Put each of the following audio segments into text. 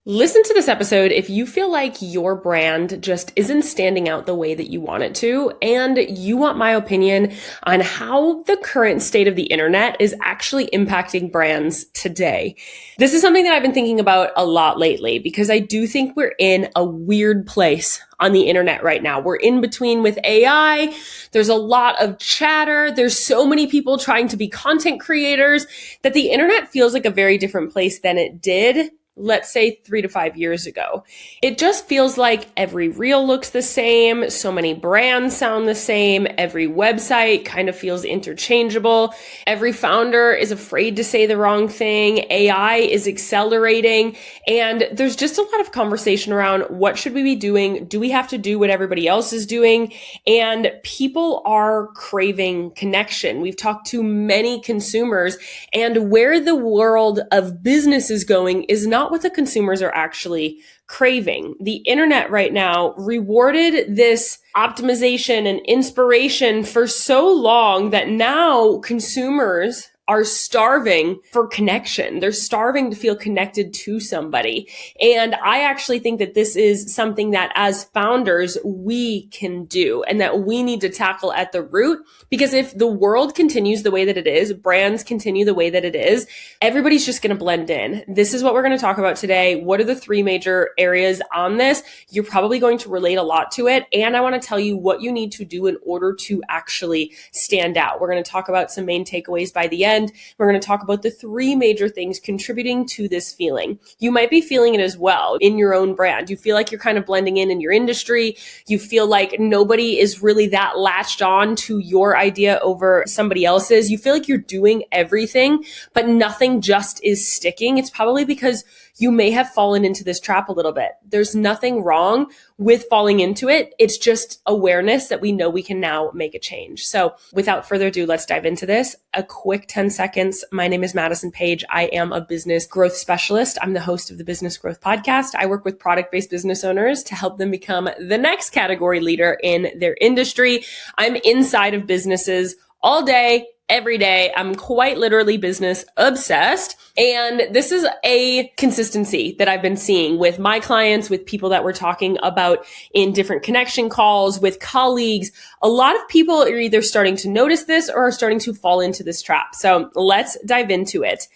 Listen to this episode if you feel like your brand just isn't standing out the way that you want it to, and you want my opinion on how the current state of the internet is actually impacting brands today. This is something that I've been thinking about a lot lately because I do think we're in a weird place on the internet right now. We're in between with AI. There's a lot of chatter. There's so many people trying to be content creators that the internet feels like a very different place than it did, let's say 3 to 5 years ago. It just feels like every reel looks the same. So many brands sound the same. Every website kind of feels interchangeable. Every founder is afraid to say the wrong thing. AI is accelerating. And there's just a lot of conversation around what should we be doing? Do we have to do what everybody else is doing? And people are craving connection. We've talked to many consumers, and where the world of business is going is not what the consumers are actually craving. The internet right now rewarded this optimization and inspiration for so long that now consumers are starving for connection. They're starving to feel connected to somebody. And I actually think that this is something that as founders, we can do and that we need to tackle at the root. Because if the world continues the way that it is, brands continue the way that it is, everybody's just going to blend in. This is what we're going to talk about today. What are the 3 major areas on this? You're probably going to relate a lot to it. And I want to tell you what you need to do in order to actually stand out. We're going to talk about some main takeaways by the end. We're going to talk about the 3 major things contributing to this feeling. You might be feeling it as well in your own brand. You feel like you're kind of blending in your industry. You feel like nobody is really that latched on to your idea over somebody else's. You feel like you're doing everything, but nothing just is sticking. It's probably because you may have fallen into this trap a little bit. There's nothing wrong with falling into it. It's just awareness that we know we can now make a change. So without further ado, let's dive into this. A quick 10 seconds. My name is Madison Page. I am a business growth specialist. I'm the host of the Business Growth Podcast. I work with product-based business owners to help them become the next category leader in their industry. I'm inside of businesses all day, every day. I'm quite literally business obsessed. And this is a consistency that I've been seeing with my clients, with people that we're talking about in different connection calls, with colleagues. A lot of people are either starting to notice this or are starting to fall into this trap. So let's dive into it.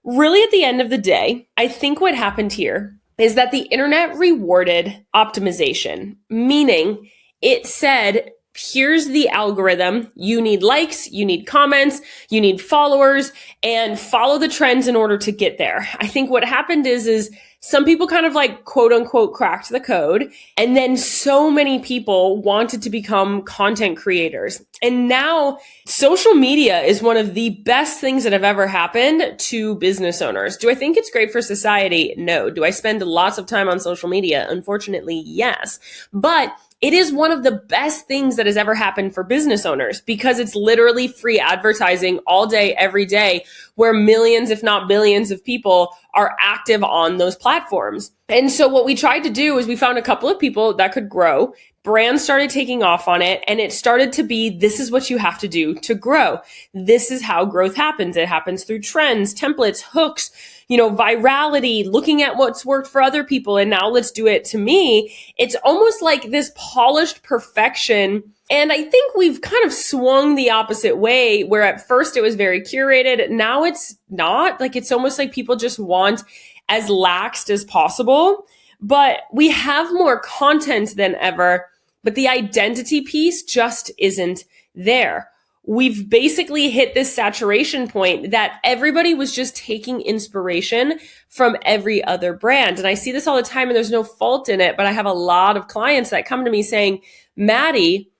Really, at the end of the day, I think what happened here is that the internet rewarded optimization, meaning it said, here's the algorithm. You need likes, you need comments, you need followers, and follow the trends in order to get there. I think what happened is some people kind of like quote unquote cracked the code. And then so many people wanted to become content creators. And now social media is one of the best things that have ever happened to business owners. Do I think it's great for society? No. Do I spend lots of time on social media? Unfortunately, yes. But it is one of the best things that has ever happened for business owners because it's literally free advertising all day, every day, where millions, if not billions of people are active on those platforms. And so what we tried to do is we found a couple of people that could grow. Brands started taking off on it, and it started to be, this is what you have to do to grow. This is how growth happens. It happens through trends, templates, hooks, virality, looking at what's worked for other people. And now let's do it to me. It's almost like this polished perfection. And I think we've kind of swung the opposite way, where at first it was very curated. Now it's not. Like, it's almost like people just want as laxed as possible. But we have more content than ever, but the identity piece just isn't there. We've basically hit this saturation point that everybody was just taking inspiration from every other brand. And I see this all the time, and there's no fault in it, but I have a lot of clients that come to me saying, Maddie,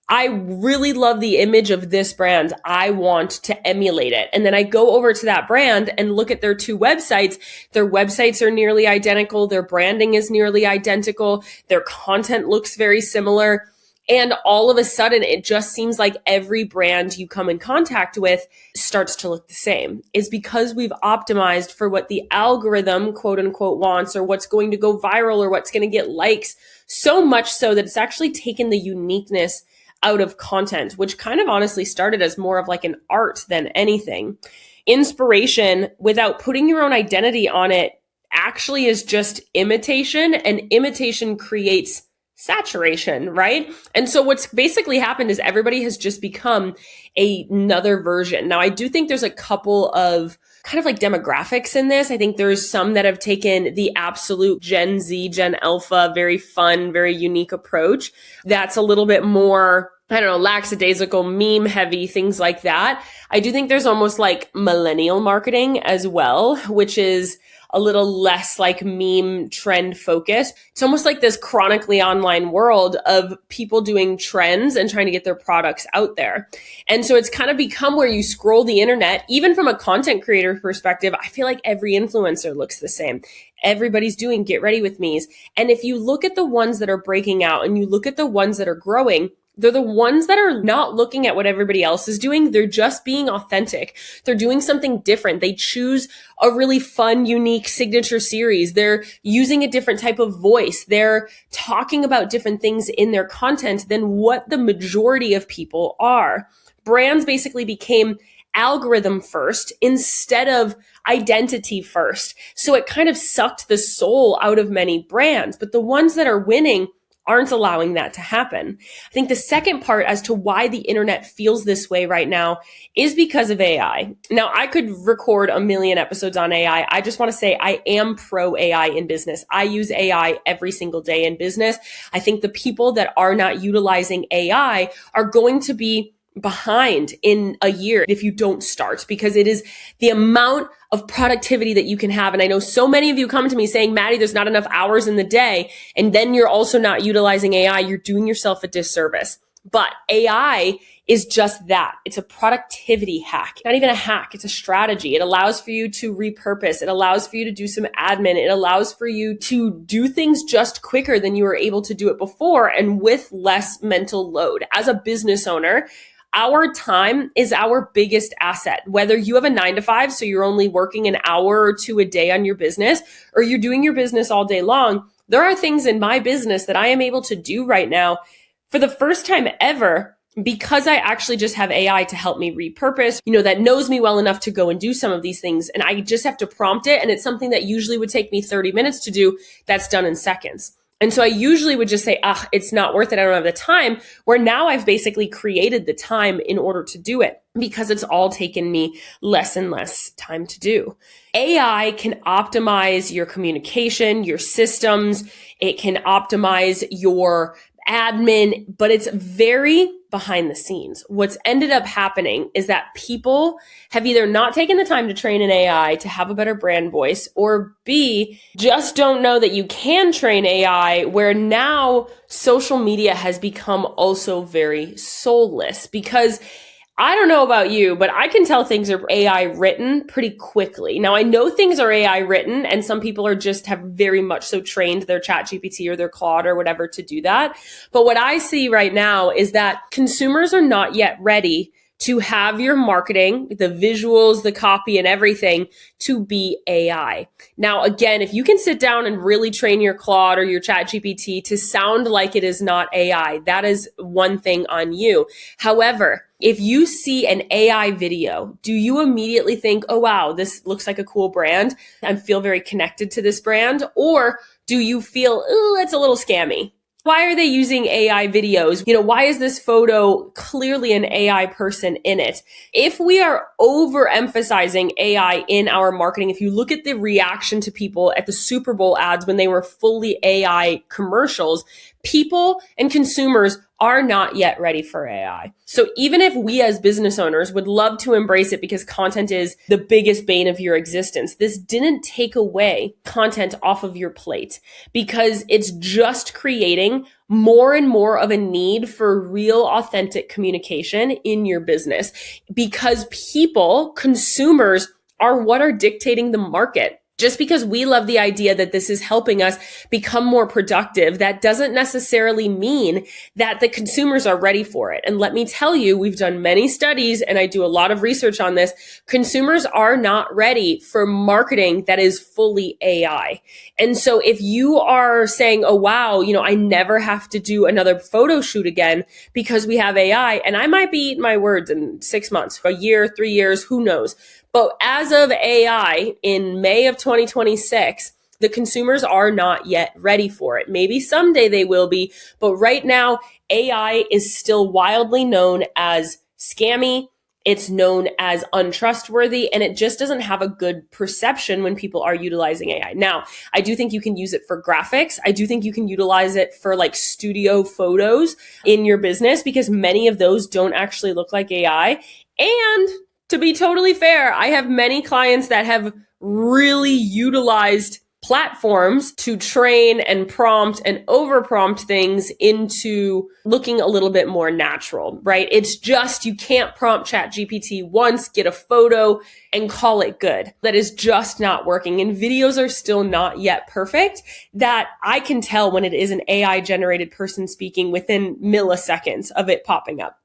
I really love the image of this brand. I want to emulate it. And then I go over to that brand and look at their 2 websites. Their websites are nearly identical. Their branding is nearly identical. Their content looks very similar. And all of a sudden, it just seems like every brand you come in contact with starts to look the same. It's because we've optimized for what the algorithm, quote unquote, wants, or what's going to go viral, or what's going to get likes, so much so that it's actually taken the uniqueness out of content, which kind of honestly started as more of like an art than anything. inspiration without putting your own identity on it actually is just imitation, and imitation creates saturation, right? And so what's basically happened is everybody has just become another version. Now, I do think there's a couple of kind of like demographics in this. I think there's some that have taken the absolute Gen Z, Gen Alpha, very fun, very unique approach. That's a little bit more, I don't know, lackadaisical, meme heavy, things like that. I do think there's almost like millennial marketing as well, which is a little less like meme trend focused. It's almost like this chronically online world of people doing trends and trying to get their products out there. And so it's kind of become where you scroll the internet, even from a content creator perspective, I feel like every influencer looks the same. Everybody's doing get ready with me's. And if you look at the ones that are breaking out and you look at the ones that are growing, they're the ones that are not looking at what everybody else is doing. They're just being authentic. They're doing something different. They choose a really fun, unique signature series. They're using a different type of voice. They're talking about different things in their content than what the majority of people are. Brands basically became algorithm first instead of identity first. So it kind of sucked the soul out of many brands. But the ones that are winning aren't allowing that to happen. I think the second part as to why the internet feels this way right now is because of AI. Now, I could record a million episodes on AI. I just want to say I am pro AI in business. I use AI every single day in business. I think the people that are not utilizing AI are going to be behind in a year if you don't start, because it is the amount of productivity that you can have. And I know so many of you come to me saying, Maddie, there's not enough hours in the day. And then you're also not utilizing AI. You're doing yourself a disservice. But AI is just that. It's a productivity hack, not even a hack. It's a strategy. It allows for you to repurpose. It allows for you to do some admin. It allows for you to do things just quicker than you were able to do it before and with less mental load. As a business owner, our time is our biggest asset. Whether you have a 9-to-5, so you're only working an hour or two a day on your business, or you're doing your business all day long, there are things in my business that I am able to do right now for the first time ever because I actually just have AI to help me repurpose, that knows me well enough to go and do some of these things. And I just have to prompt it. And it's something that usually would take me 30 minutes to do. That's done in seconds. And so I usually would just say, it's not worth it. I don't have the time. Where now I've basically created the time in order to do it because it's all taken me less and less time to do. AI can optimize your communication, your systems. It can optimize your admin, but it's very behind the scenes. What's ended up happening is that people have either not taken the time to train an AI to have a better brand voice, or B, just don't know that you can train AI, where now social media has become also very soulless. Because I don't know about you, but I can tell things are AI written pretty quickly. Now, I know things are AI written, and some people are just have very much so trained their ChatGPT or their Claude or whatever to do that. But what I see right now is that consumers are not yet ready to have your marketing, the visuals, the copy, and everything to be AI. Now, again, if you can sit down and really train your Claude or your ChatGPT to sound like it is not AI, that is one thing on you. However, if you see an AI video, do you immediately think, oh, wow, this looks like a cool brand. I feel very connected to this brand. Or do you feel, oh, it's a little scammy? Why are they using AI videos? Why is this photo clearly an AI person in it? If we are overemphasizing AI in our marketing, if you look at the reaction to people at the Super Bowl ads when they were fully AI commercials, people and consumers are not yet ready for AI. So even if we as business owners would love to embrace it because content is the biggest bane of your existence, this didn't take away content off of your plate, because it's just creating more and more of a need for real, authentic communication in your business, because people, consumers, are what are dictating the market. Just because we love the idea that this is helping us become more productive, that doesn't necessarily mean that the consumers are ready for it. And let me tell you, we've done many studies and I do a lot of research on this. Consumers are not ready for marketing that is fully AI. And so if you are saying, oh, wow, I never have to do another photo shoot again because we have AI, and I might be eating my words in 6 months, a year, 3 years, who knows? But as of AI in May of 2026, the consumers are not yet ready for it. Maybe someday they will be, but right now, AI is still wildly known as scammy. It's known as untrustworthy, and it just doesn't have a good perception when people are utilizing AI. Now, I do think you can use it for graphics. I do think you can utilize it for like studio photos in your business, because many of those don't actually look like AI. And to be totally fair, I have many clients that have really utilized platforms to train and prompt and over prompt things into looking a little bit more natural, right? It's just, you can't prompt ChatGPT once, get a photo and call it good. That is just not working. And videos are still not yet perfect, that I can tell when it is an AI generated person speaking within milliseconds of it popping up.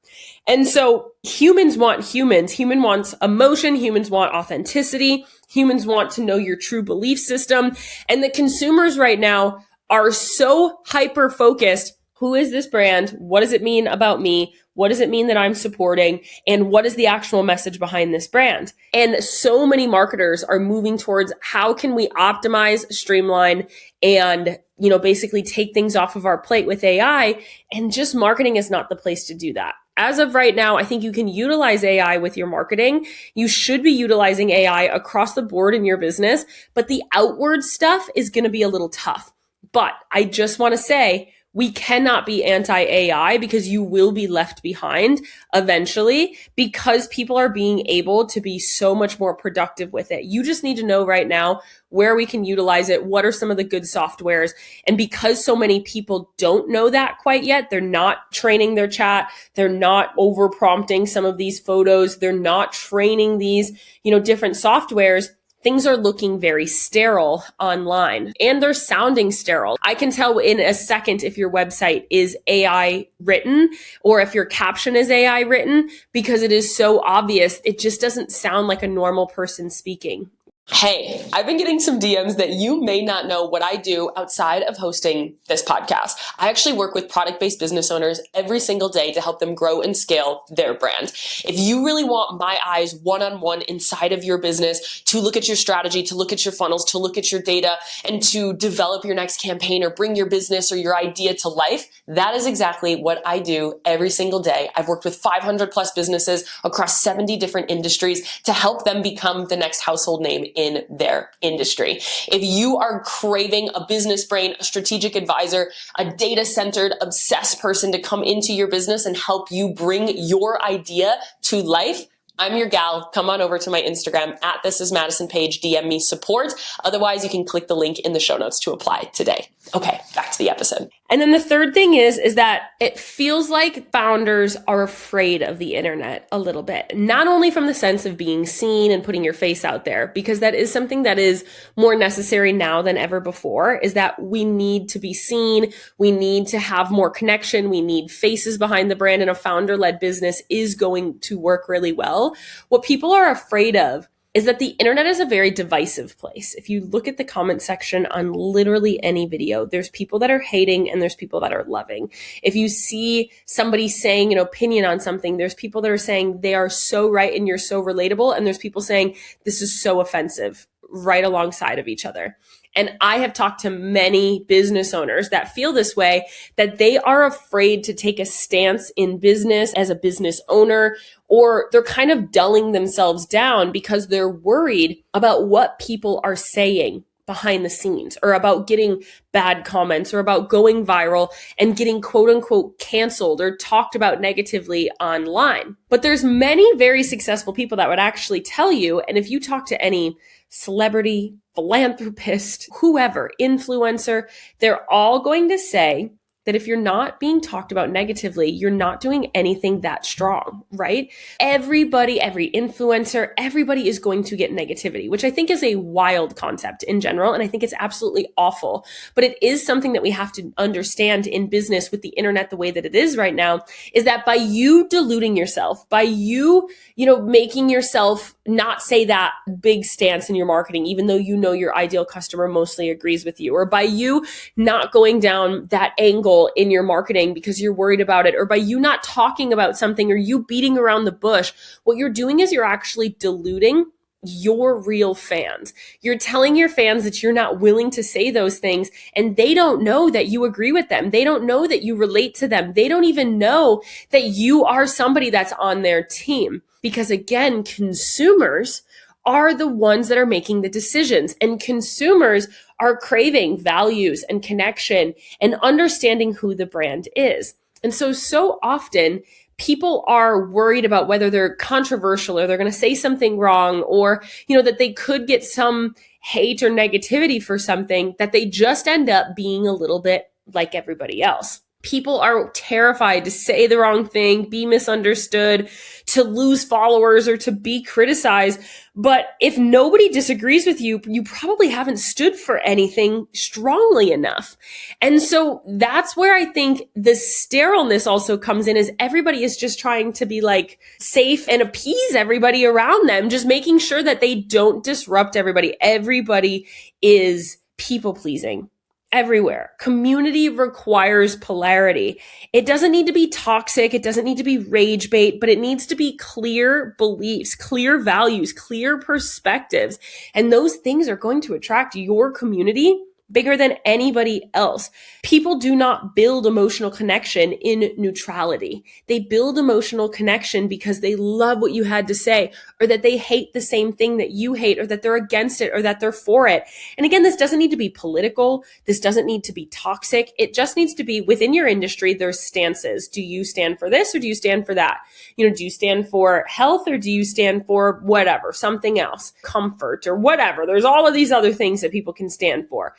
And so humans want humans. Human wants emotion. Humans want authenticity. Humans want to know your true belief system. And the consumers right now are so hyper focused. Who is this brand? What does it mean about me? What does it mean that I'm supporting? And what is the actual message behind this brand? And so many marketers are moving towards how can we optimize, streamline, and basically take things off of our plate with AI. And just marketing is not the place to do that. As of right now, I think you can utilize AI with your marketing. You should be utilizing AI across the board in your business, but the outward stuff is going to be a little tough. But I just want to say, we cannot be anti-AI, because you will be left behind eventually, because people are being able to be so much more productive with it. You just need to know right now where we can utilize it. What are some of the good softwares? And because so many people don't know that quite yet, they're not training their chat. They're not over prompting some of these photos. They're not training these, different softwares. Things are looking very sterile online, and they're sounding sterile. I can tell in a second if your website is AI written or if your caption is AI written, because it is so obvious. It just doesn't sound like a normal person speaking. Hey, I've been getting some DMs that you may not know what I do outside of hosting this podcast. I actually work with product-based business owners every single day to help them grow and scale their brand. If you really want my eyes one-on-one inside of your business to look at your strategy, to look at your funnels, to look at your data, and to develop your next campaign or bring your business or your idea to life, that is exactly what I do every single day. I've worked with 500 plus businesses across 70 different industries to help them become the next household name in their industry. If you are craving a business brain, a strategic advisor, a data-centered, obsessed person to come into your business and help you bring your idea to life, I'm your gal. Come on over to my Instagram at @thisismadison page, DM me support. Otherwise, you can click the link in the show notes to apply today. Okay, back to the episode. And then the third thing is that it feels like founders are afraid of the internet a little bit. Not only from the sense of being seen and putting your face out there, because that is something that is more necessary now than ever before, is that we need to be seen. We need to have more connection. We need faces behind the brand, and a founder-led business is going to work really well. What people are afraid of is that the internet is a very divisive place. If you look at the comment section on literally any video, there's people that are hating and there's people that are loving. If you see somebody saying an opinion on something, there's people that are saying they are so right and you're so relatable, and there's people saying this is so offensive, right alongside of each other. And I have talked to many business owners that feel this way, that they are afraid to take a stance in business as a business owner, or they're kind of dulling themselves down because they're worried about what people are saying behind the scenes, or about getting bad comments, or about going viral and getting quote unquote canceled or talked about negatively online. But there's many very successful people that would actually tell you, and if you talk to any celebrity, philanthropist, whoever, influencer, they're all going to say that if you're not being talked about negatively, you're not doing anything that strong, right? Everybody, every influencer, everybody is going to get negativity, which I think is a wild concept in general. And I think it's absolutely awful, but it is something that we have to understand in business with the internet the way that it is right now, is that by you diluting yourself, by you, making yourself not say that big stance in your marketing, even though your ideal customer mostly agrees with you, or by you not going down that angle in your marketing because you're worried about it, or by you not talking about something, or you beating around the bush, what you're doing is you're actually diluting your real fans. You're telling your fans that you're not willing to say those things, and they don't know that you agree with them. They don't know that you relate to them. They don't even know that you are somebody that's on their team. Because again, consumers are the ones that are making the decisions, and consumers are craving values and connection and understanding who the brand is. And so often people are worried about whether they're controversial or they're going to say something wrong, or, that they could get some hate or negativity for something, that they just end up being a little bit like everybody else. People are terrified to say the wrong thing, be misunderstood, to lose followers, or to be criticized. But if nobody disagrees with you, you probably haven't stood for anything strongly enough. And so that's where I think the sterileness also comes in, is everybody is just trying to be like safe and appease everybody around them, just making sure that they don't disrupt everybody. Everybody is people pleasing. Everywhere. Community requires polarity. It doesn't need to be toxic. It doesn't need to be rage bait, but it needs to be clear beliefs, clear values, clear perspectives. And those things are going to attract your community bigger than anybody else. People do not build emotional connection in neutrality. They build emotional connection because they love what you had to say, or that they hate the same thing that you hate, or that they're against it, or that they're for it. And again, this doesn't need to be political. This doesn't need to be toxic. It just needs to be within your industry. There's stances. Do you stand for this, or do you stand for that? Do you stand for health, or do you stand for whatever, something else, comfort, or whatever? There's all of these other things that people can stand for.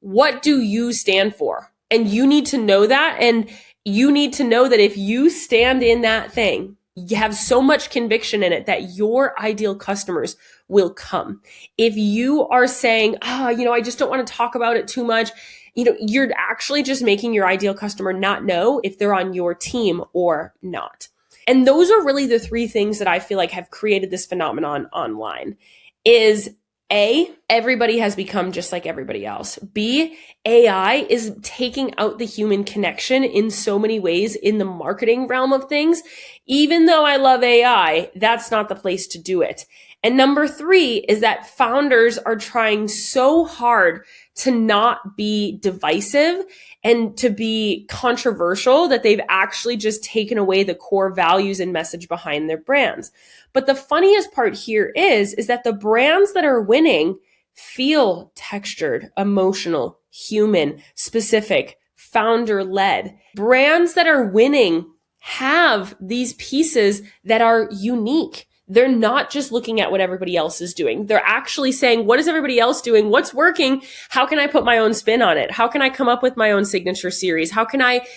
What do you stand for? And you need to know that. And you need to know that if you stand in that thing, you have so much conviction in it that your ideal customers will come. If you are saying, I just don't want to talk about it too much, you're actually just making your ideal customer not know if they're on your team or not. And those are really the three things that I feel like have created this phenomenon online. Is A, everybody has become just like everybody else. B, AI is taking out the human connection in so many ways in the marketing realm of things. Even though I love AI, that's not the place to do it. And number 3 is that founders are trying so hard to not be divisive and to be controversial that they've actually just taken away the core values and message behind their brands. But the funniest part here is that the brands that are winning feel textured, emotional, human, specific, founder-led. Brands that are winning have these pieces that are unique. They're not just looking at what everybody else is doing. They're actually saying, what is everybody else doing? What's working? How can I put my own spin on it? How can I come up with my own signature series? How can I,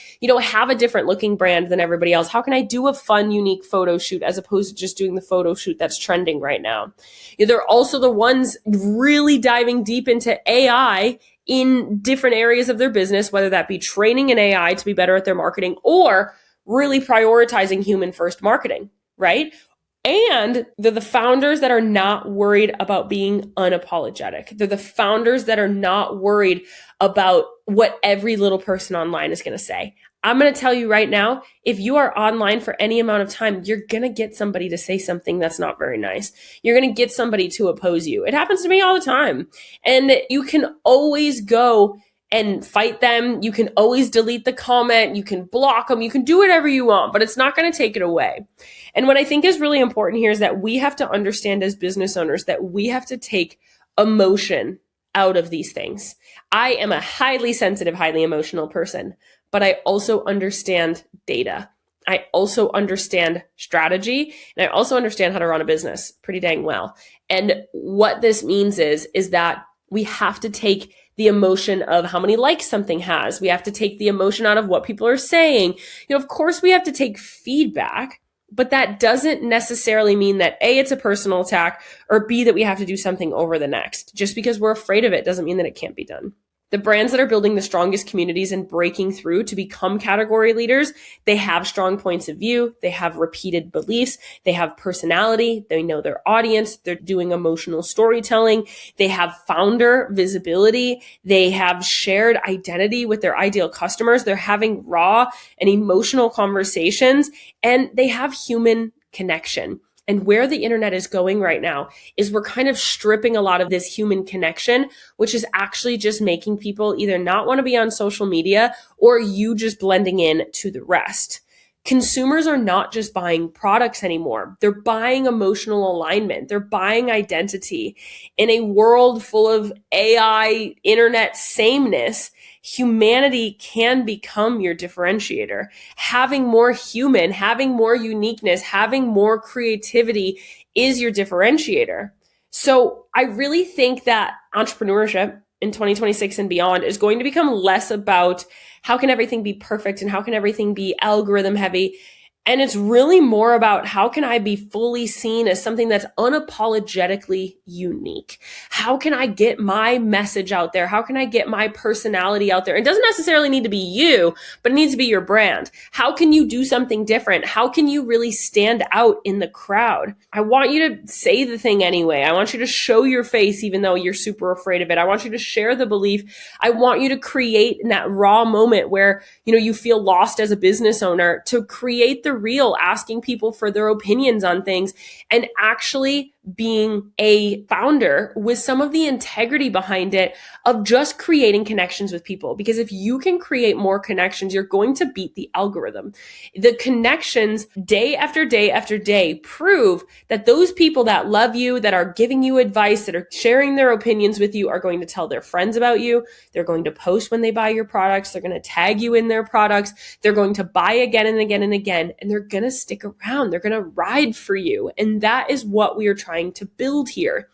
have a different looking brand than everybody else? How can I do a fun, unique photo shoot as opposed to just doing the photo shoot that's trending right now? They're also the ones really diving deep into AI in different areas of their business, whether that be training an AI to be better at their marketing or really prioritizing human first marketing, right? And they're the founders that are not worried about being unapologetic. They're the founders that are not worried about what every little person online is going to say. I'm going to tell you right now, if you are online for any amount of time, you're going to get somebody to say something that's not very nice. You're going to get somebody to oppose you. It happens to me all the time. And you can always go and fight them. You can always delete the comment. You can block them. You can do whatever you want, but it's not going to take it away. And what I think is really important here is that we have to understand as business owners that we have to take emotion out of these things. I am a highly sensitive, highly emotional person, but I also understand data. I also understand strategy, and I also understand how to run a business pretty dang well. And what this means is that we have to take the emotion of how many likes something has. We have to take the emotion out of what people are saying. Of course, we have to take feedback, but that doesn't necessarily mean that A, it's a personal attack, or B, that we have to do something over the next. Just because we're afraid of it doesn't mean that it can't be done. The brands that are building the strongest communities and breaking through to become category leaders, they have strong points of view, they have repeated beliefs, they have personality, they know their audience, they're doing emotional storytelling, they have founder visibility, they have shared identity with their ideal customers, they're having raw and emotional conversations, and they have human connection. And where the internet is going right now is we're kind of stripping a lot of this human connection, which is actually just making people either not want to be on social media or you just blending in to the rest. Consumers are not just buying products anymore. They're buying emotional alignment. They're buying identity. In a world full of AI, internet sameness, humanity can become your differentiator. Having more human, having more uniqueness, having more creativity is your differentiator. So I really think that entrepreneurship in 2026 and beyond is going to become less about how can everything be perfect and how can everything be algorithm heavy. And it's really more about how can I be fully seen as something that's unapologetically unique? How can I get my message out there? How can I get my personality out there? It doesn't necessarily need to be you, but it needs to be your brand. How can you do something different? How can you really stand out in the crowd? I want you to say the thing anyway. I want you to show your face even though you're super afraid of it. I want you to share the belief. I want you to create in that raw moment where, you feel lost as a business owner, to create the real, asking people for their opinions on things and actually being a founder with some of the integrity behind it of just creating connections with people. Because if you can create more connections, you're going to beat the algorithm. The connections day after day after day prove that those people that love you, that are giving you advice, that are sharing their opinions with you, are going to tell their friends about you. They're going to post when they buy your products. They're going to tag you in their products. They're going to buy again and again and again, and they're going to stick around. They're going to ride for you. And that is what we are trying to build here.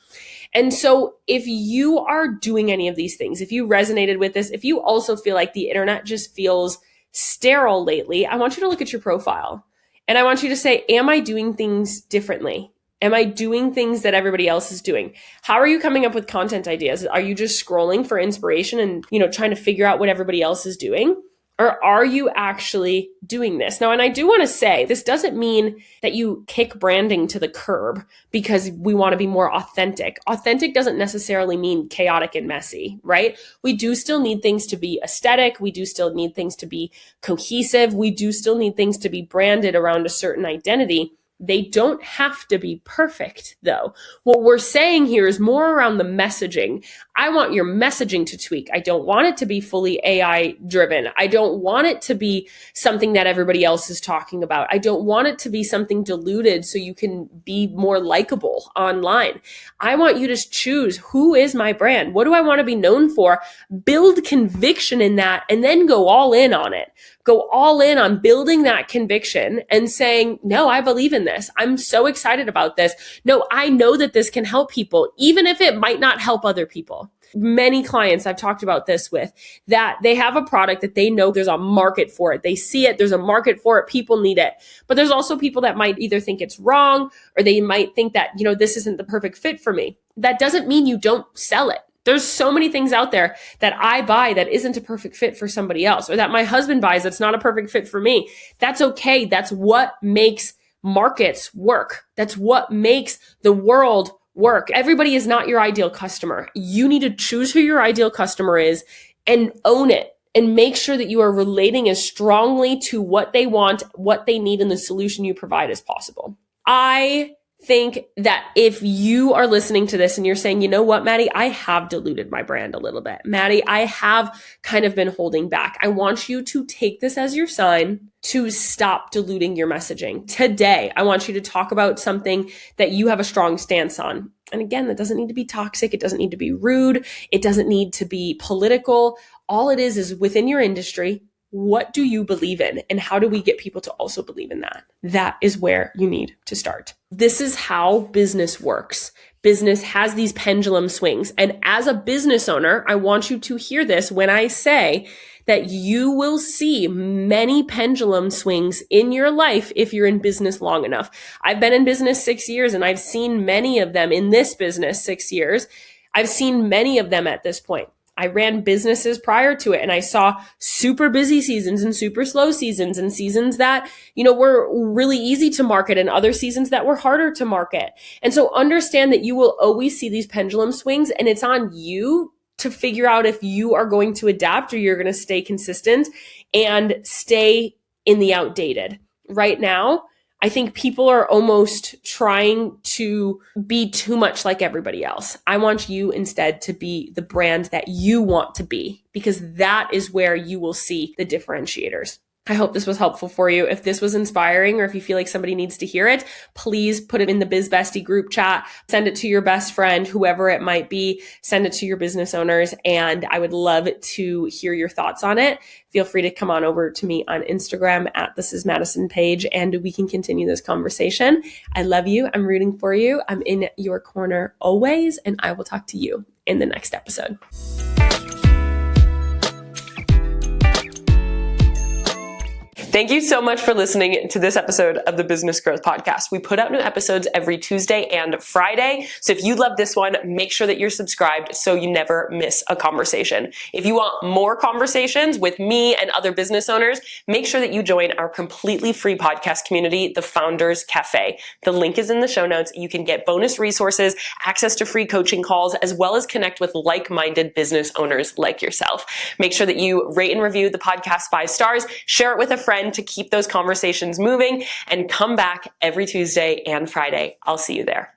And so if you are doing any of these things, if you resonated with this, if you also feel like the internet just feels sterile lately, I want you to look at your profile and I want you to say, am I doing things differently? Am I doing things that everybody else is doing? How are you coming up with content ideas? Are you just scrolling for inspiration and, trying to figure out what everybody else is doing? Or are you actually doing this? Now, and I do want to say, this doesn't mean that you kick branding to the curb because we want to be more authentic. Authentic doesn't necessarily mean chaotic and messy, right? We do still need things to be aesthetic. We do still need things to be cohesive. We do still need things to be branded around a certain identity. They don't have to be perfect, though. What we're saying here is more around the messaging. I want your messaging to tweak. I don't want it to be fully AI driven. I don't want it to be something that everybody else is talking about. I don't want it to be something diluted so you can be more likable online. I want you to choose, who is my brand? What do I want to be known for? Build conviction in that and then go all in on it. Go all in on building that conviction and saying, no, I believe in this. I'm so excited about this. No, I know that this can help people, even if it might not help other people. Many clients I've talked about this with, that they have a product that they know there's a market for it. They see it, there's a market for it, people need it. But there's also people that might either think it's wrong or they might think that, this isn't the perfect fit for me. That doesn't mean you don't sell it. There's so many things out there that I buy that isn't a perfect fit for somebody else, or that my husband buys that's not a perfect fit for me. That's okay. That's what makes markets work. That's what makes the world work. Everybody is not your ideal customer. You need to choose who your ideal customer is and own it and make sure that you are relating as strongly to what they want, what they need, and the solution you provide as possible. I think that if you are listening to this and you're saying, you know what, Maddie, I have diluted my brand a little bit. Maddie, I have kind of been holding back. I want you to take this as your sign to stop diluting your messaging. Today, I want you to talk about something that you have a strong stance on. And again, that doesn't need to be toxic. It doesn't need to be rude. It doesn't need to be political. All it is within your industry. What do you believe in? And how do we get people to also believe in that? That is where you need to start. This is how business works. Business has these pendulum swings. And as a business owner, I want you to hear this when I say that you will see many pendulum swings in your life if you're in business long enough. I've been in business 6 years and I've seen many of them in this business 6 years. I've seen many of them at this point. I ran businesses prior to it and I saw super busy seasons and super slow seasons and seasons that, were really easy to market and other seasons that were harder to market. And so understand that you will always see these pendulum swings and it's on you to figure out if you are going to adapt or you're going to stay consistent and stay in the outdated. Right now, I think people are almost trying to be too much like everybody else. I want you instead to be the brand that you want to be, because that is where you will see the differentiators. I hope this was helpful for you. If this was inspiring, or if you feel like somebody needs to hear it, please put it in the Biz Bestie group chat, send it to your best friend, whoever it might be, send it to your business owners, and I would love to hear your thoughts on it. Feel free to come on over to me on Instagram at This Is Madison page, and we can continue this conversation. I love you. I'm rooting for you. I'm in your corner always, and I will talk to you in the next episode. Thank you so much for listening to this episode of the Business Growth Podcast. We put out new episodes every Tuesday and Friday. So if you love this one, make sure that you're subscribed so you never miss a conversation. If you want more conversations with me and other business owners, make sure that you join our completely free podcast community, the Founders Cafe. The link is in the show notes. You can get bonus resources, access to free coaching calls, as well as connect with like-minded business owners like yourself. Make sure that you rate and review the podcast 5 stars, share it with a friend to keep those conversations moving, and come back every Tuesday and Friday. I'll see you there.